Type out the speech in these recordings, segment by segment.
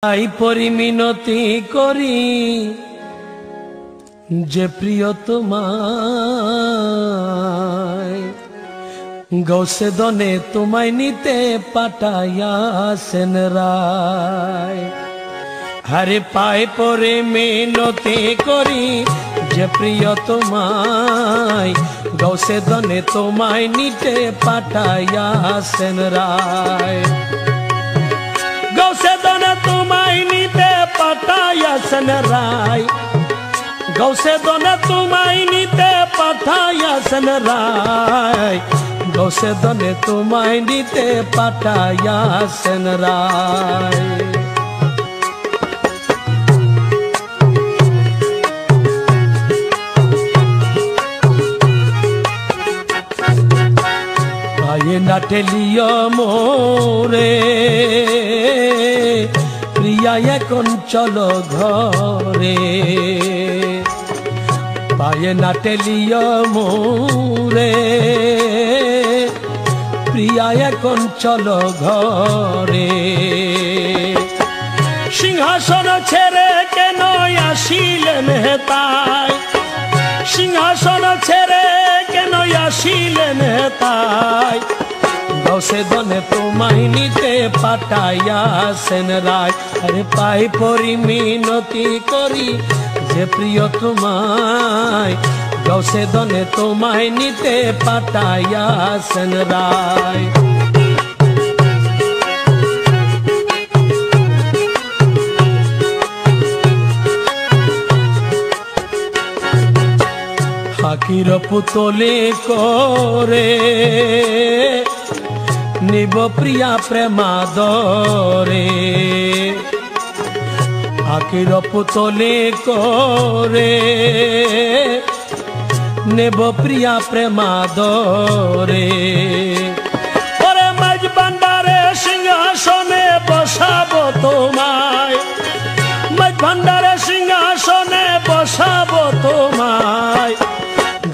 I পরিমিনতি করি যে প্রিয় তোমায় গৌসে দনে তোমায় নিতে পাঠাইয়াছেন রায়। হরে পায় পরে মিনতি করি যে প্রিয় তোমায় গৌসে দনে তোমায় নিতে পাঠাইয়াছেন রায়। গৌসে দনে তোমায় নিতে পাঠাইয়াছেন রায়। গৌসে দনে তোমায় নিতে পাঠাইয়াছেন রায়। গৌসে দনে তোমায় নিতে পাঠাইয়াছেন রায়। পায়ে না ঠেলিও মোরে প্রিয়া এখন চলো ঘরে। পায়ে না ঠেলিও মোরে প্রিয়া এখন চলো ঘরে। সিংহাসন ছেড়ে কেন আসিলেন হেতায়। সিংহাসন ছেড়ে কেন আসিলেন হেতায়। গৌসে দনে তোমায় নিতে পাঠাইয়াছেন রায়। আরে পাই পরি মিনতি করি যে প্রিয় তোমায় গৌসে দনে তোমায় নিতে পাঠাইয়াছেন রায়। হাকির পুতলে করে নিব প্রিয়া প্রেমাদরে। হাকির পুতলে করে নেব প্রিয়া প্রেমাদরে। ওরে মাঝ ভান্ডারে সিংহাসনে বসাবো তোমায়। মাঝ ভান্ডারে সিংহাসনে বসাবো তোমায়।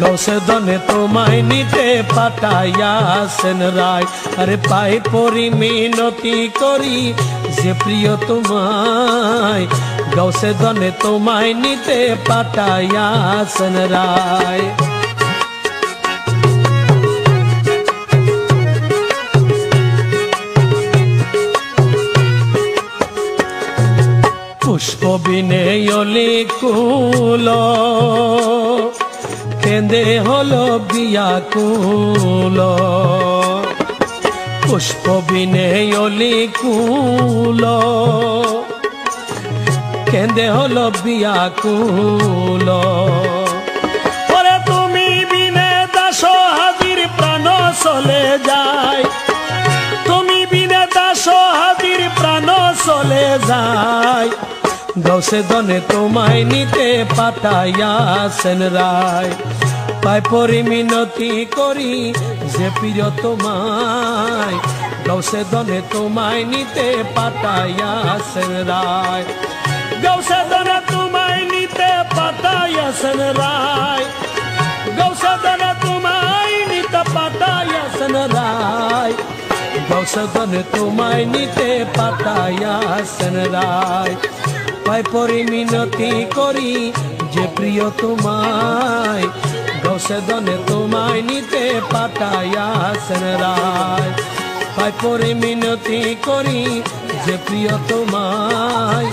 গৌসে দনে তোমায় নিতে পাঠাইয়াছেন রায়। আরে পাই পরি মিনতি করি যে প্রিয় তোমায় গৌসে দনে তোমায় নিতে পাঠাইয়াছেন রায়। পুষ্প বিনেয়লি কুল কেঁদে হলো বিয়াকুল। পুষ্প বিনেয়লি কুল কেঁদে হলো বিয়াকুল। ওরে তুমি বিনে দাস হাজির প্রাণ চলে যায়। তুমি বিনে দাস হাজির প্রাণ চলে যায়। গৌসে দনে তোমায় নিতে পাঠাইয়াছেন রায়। পাই পরি মিনতি করি যে প্রিয় তোমায় গৌসে দনে তোমায় নিতে পাঠাইয়াছেন রায়। গৌসে দনে তোমায় নিতে পাঠাইয়াছেন রায়। গৌসে দনে তোমায় নিতে পাঠাইয়াছেন রায়। গৌসে দনে তোমায় নিতে পাঠাইয়াছেন রায়। পাই পরি মিনতি করি যে প্রিয় তোমায় গৌসে দনে তোমায় নিতে পাঠাইয়াছেন রায়। পাই পরি মিনতি করি যে প্রিয় তোমায়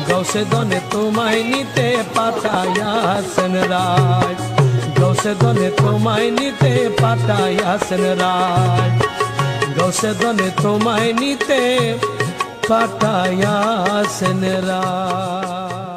গৌসে দনে তোমায় নিতে পাঠাইয়াছেন রায়। গৌসে দনে তোমায় নিতে পাঠাইয়াছেন রায়। গৌসে দনে তোমায় নিতে পাঠাইয়াছেন রায়।